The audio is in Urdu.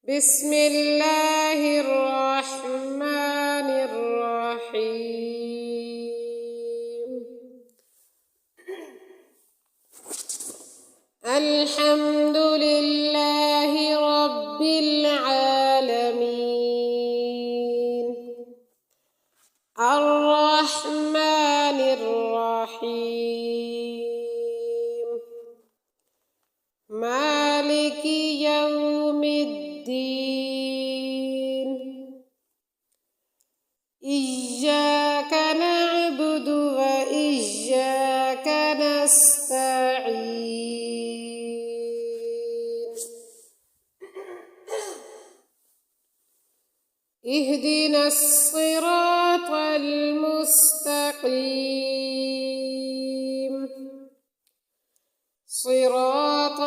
بسم الله الرحمن الرحيم. الحمد لله رب العالمين. الرحمن الرحيم. مالك يوم الدين. إياك نعبد وإياك نستعين. اهدنا الصراط المستقيم، صراط